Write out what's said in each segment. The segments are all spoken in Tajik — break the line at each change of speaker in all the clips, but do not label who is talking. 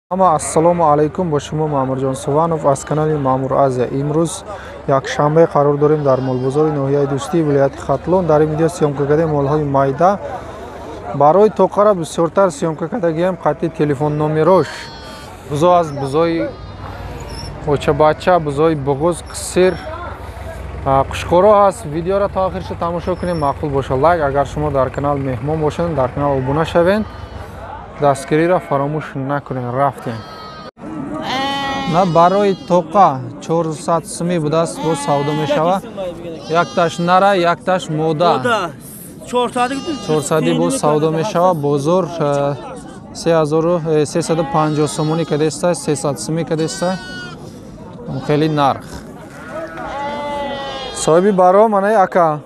Ассалому алайкум, ба шумо Маъмурҷон Суванов аз канали Маъмур Азия. Имрӯз якшанбе қарор дорем дар молбозори ноҳияи Дӯстӣ вилояти Хатлон. Дар ин видео сиёмка кардаем молҳои майда. Барои тоқара бисёртар сиёмка кардагиам қатъи телефон номерош. Бузо аз бузои очабача, бузои буғуз, қисир, қушқоро ҳаст. Видеоро то охирша тамошо кунем, маъқул боша. Лайк, агар шумо дар канал меҳмон бошанд, дар канал обуна шавед. Дастгириро фаромӯш накунед. Рафтем. На барои тоқа 400 сӯми будааст, бо савдо мешава. Якташ нара, якташ мода. 400 бо савдо мешава. Бозор 350 сомонӣ кадеста, 300 сӯми кадеста. Хеле нарх. Соҳиби баро манаи ака.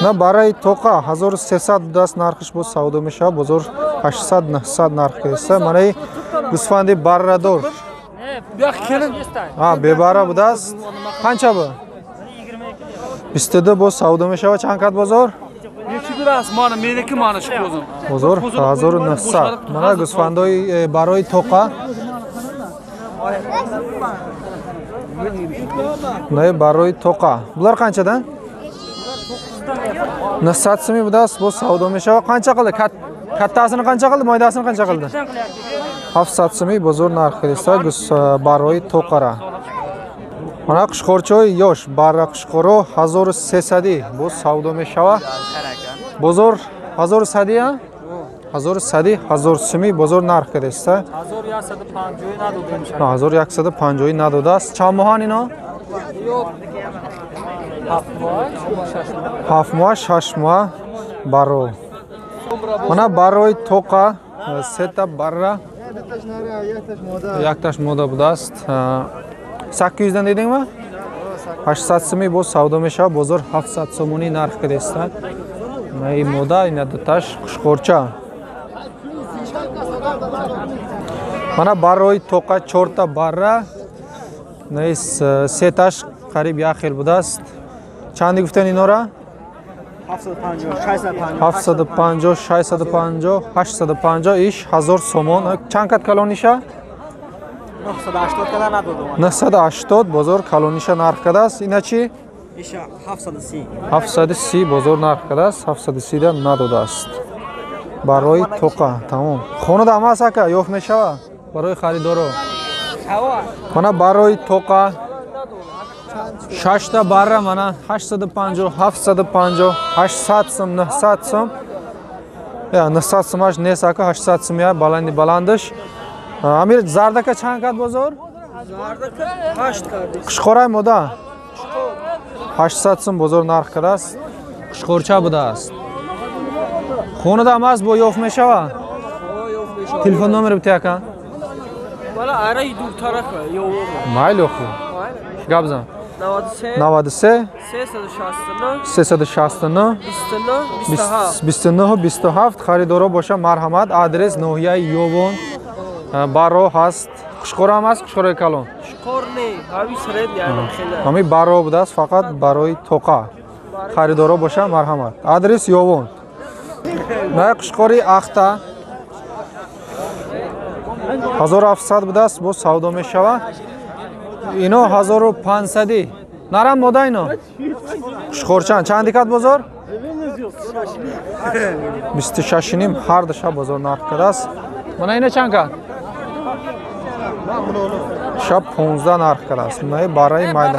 На барои тоқа 1300 будааст, нархиш бо савдо мешава. Бозор 800-900 нарх кадеста. Манаи гӯсфанди баррадор. Бебара будааст. Қанча бу? 22 бо савдо мешава. Чанд кад бозор? Бозор 1900. Мана гӯсфандои барои тоқа. На барои тоқа. Булар қанчадан? 900 сӯми будааст, бо савдо мешава. Қанча қилди? Каттасini qancha qildi, moydasini qancha qildi? 700 сӯми бозор нарх кадеста барои тоқара. Мана қушқорчои ёш, барра қушқоро 1300 бо савдо мешава. Бозор 1100 1100 1000 сӯми бозор нарх кадеста. 1150 надодааст. Чанд моҳан ино? 7 моҳ, 6 моҳ баро. Мана барои тоқа сета барра якташ мода будааст. 800 дан дедингма? 800 сӯми бо савдо мешава. Бозор 700 сомонӣ нарх кадеста. Наи мода ина дуташ қушқорча. Мана барои тоқа 4 барра наи сеташ қариб 1 хел будааст. Чанди гуфтан инора? 750, 650, 850 иш 1000 сомон. Чанд кад калониша? 980 бозор калониша нарх кадааст. Ина чи? 730 бозор нарх кадааст. 730 да надодааст. Барои тоқа тамом. Хонада ҳам аст ака, ёфт мешава барои харидоро. Мана барои тоқа 6 та барра мана 850, 750, 800 сум, 900 сум. 900 сумаш нест ака, 800 сум я баландиш. Амир зардака чанд кад бозор?
Зардака 8 кад.
Қушқораи мода 800 сум бозор нарх кадааст. Қушқорча будааст. Хонада ҳам аст бо ёфт мешава? Телефон номер битӣ ака?
Бала араи дур тарафа ёво.
Майли охи. Гап зан. 93 369 29 27 харидоро боша марҳамат. Адрес ноҳияи Ёвон баро ҳаст. Қушқора ҳам аст, қушқораи калон.
Қушқор не, ҳави сред яна хела.
Ҳами баро будааст, фақат барои тоқа. Харидоро боша марҳамат. Адрес Ёвон. На қушқори ахта 1700 будааст, бо савдо мешава. Ино 1500. Нарам мода ино. Қушқорчан чанди кад бозор? 26 ним ҳар даша бозор нарх кадааст. Мана ина чанд кад? Шаб 15 нарх кадааст. Мана барои майда.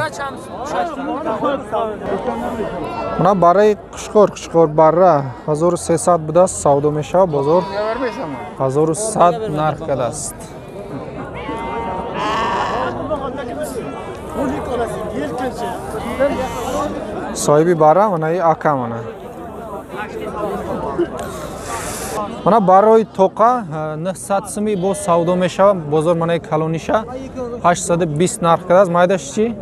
Мана барои қушқор барра 1300 будааст, савдо мешава. Бозор 1100 нарх кадааст. Соҳиби бара манаи ака мана. Мана барои тоқа 900 сӯми бо савдо мешава. Бозор манаи калониша 820 нарх кадааст. Майдаш чи?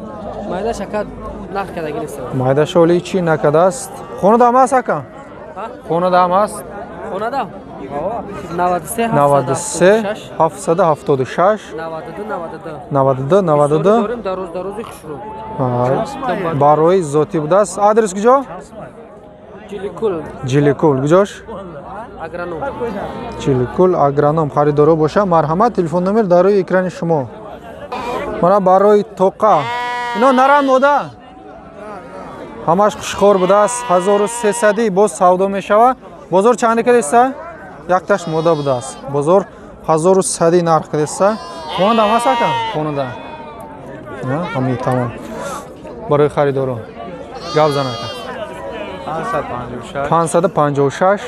Майдаш ака нарх кадаги нест.
Майдаш оли чи накадааст. Хонада ҳам аст ака? Хонада ҳам аст?
Хонада? 93
776
92
92
дарози хушрӯ.
Барои зоти будааст. Адрес куҷо?
Ҷиликул.
Ҷиликул. Куҷош?
агроном.
Чиликул агроном харидоро боша. Марҳамат, телефон номер дар рӯи экрани шумо. Мана барои тоқа. Ино нарам мода. Ҳамаш хушхор будааст. 1300 боз савдо мешава. Бозор чанди кадеста? Якташ мода будааст. Бозор 1100 нарх кадеста. Хонада ҳамаст ака? Хонада. Ҳамин тамом. Барои харидоро. Гап зан ака. 556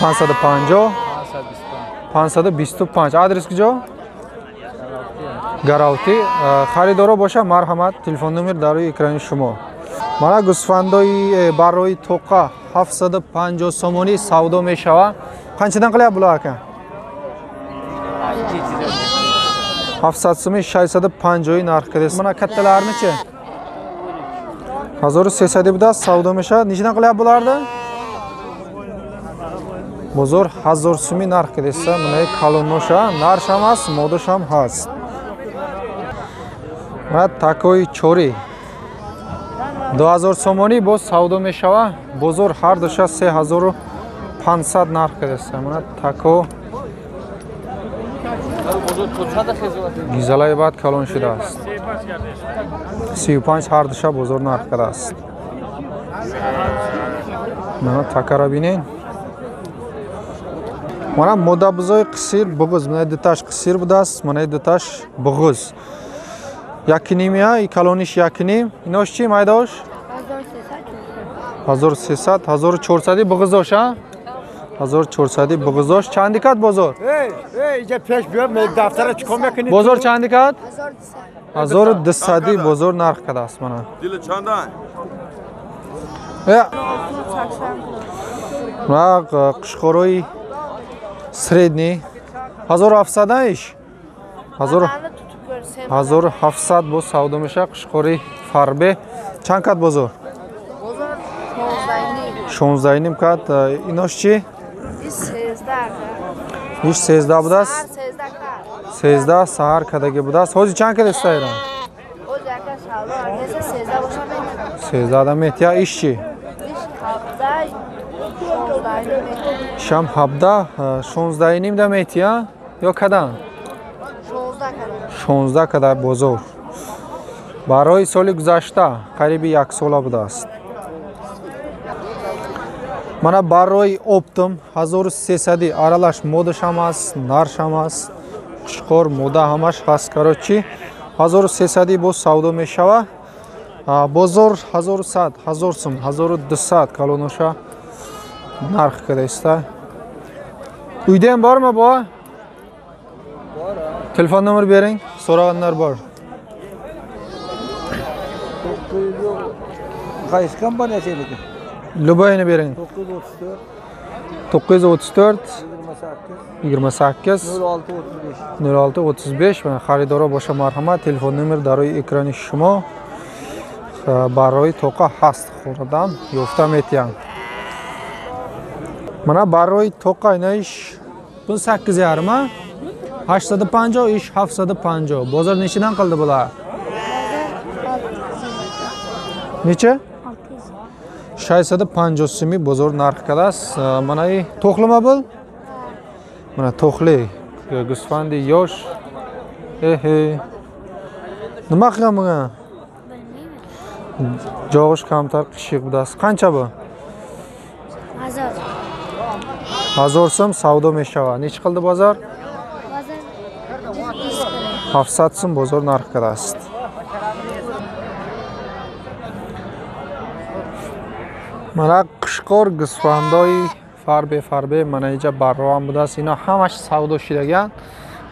550 525. Адрес куҷо? Гаравти. Харидоро боша, марҳамат, телефон номер дар рӯи экрани шумо. Мана гӯсфандои барои тоқа 750 сомонӣ савдо мешава. Қанчадан қиlyapti bular aka? 700 so'm 650 narx qilasiz. Mana kattalarni-chi? 1300 buda savdo meshadi. Nechadan qilyapti bularni? Bozor 1000 so'm narx qilasiz. Mana kalonosha, narx emas, modosh ham hast. Mana takoy chori 2000 so'moni bo'z savdo meshava. Bozor har dusha 3500 narx qilasiz. Mana tako Gizalay bad kalon shida ast. 35 har dusha bozor narx qilasiz. Mana takara binin. Mana moda buzoy qisir bug'uz. Mana detash qisir budas, mana detash bug'uz. Yakinimiya, kalonish yakinim. Inoshchi maydosh? 1300, 1400 bug'uzosh ha? 1400 bug'uzosh. Chandikat bozor?
Ey, pesh biyam, daftara chiqom yakini.
Bozor chandikat? 1200 bozor narx qilasiz mana.
Dili chandan.
Mana qishqoroy sredniy 1700 ish. 1700 bu savdo misha qishqoroy farbe. Chankat bozor? 16 kat. Inoshchi? 13 budas. 13 sahar kadagi budas. Hozir chanka destayra? 13 da metya ishchi. Sham habda 16 da metya yo kadan? 16 kadar bozor. Барои соли гузашта қариби 1 сола будааст. Мана барои оптум 1300 аралаш модаш ҳам аст, нарш ҳам аст, қушқор мода ҳамаш ҳаст. Карочи 1300 бо савдо мешава. Бозор 1100, 1000 сум, 1200 калоноша нарх кадеста. Уйдем борма бо? Телефон номер беринг, со'raganlar bor.
Qaysi kompaniya seligi?
Lubayni bering. 934 28 06 35 va xaridoro boshqa marhamat, telefon nomer дар рӯи экрани шумо. Барои тоқа ҳаст хӯрдан ёфта метиям. Мана барои тоқа инаиш 8 ярма 850 ish 750. Bozor nechidan qildi bular? Necha? 650 so'm bozor narx qilasiz. Mana to'qlima bo'l. Mana to'qli. Gusfandi yosh. Nima qilgan bunga? Jog'ish kamtar qishiq budasi. Qancha bu? 1000 so'm savdo meshava. Necha qildi bozor? 700 so'm bozor narx qilasiz. Mana qishqor gusfandoy farbe mana ija barroam budas. Ino hamash savdo shidagan.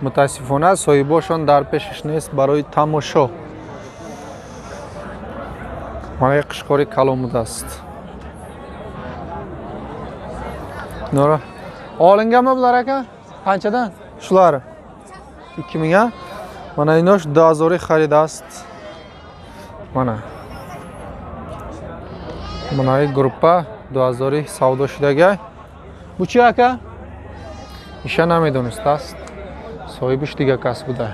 Mutassifona sohiboshon dar peshish nest baroyi tamosho. Mana qishqori kalon budast. Nora olinganmi bular aka? Qanchadan? Shular 2000 ga. Mana inosh dazori xaridast. Mana Mana gruppa 2000 savdo shidaga. Bu chi aka? Isha namedonist ast. Sohibish diga kasbuda.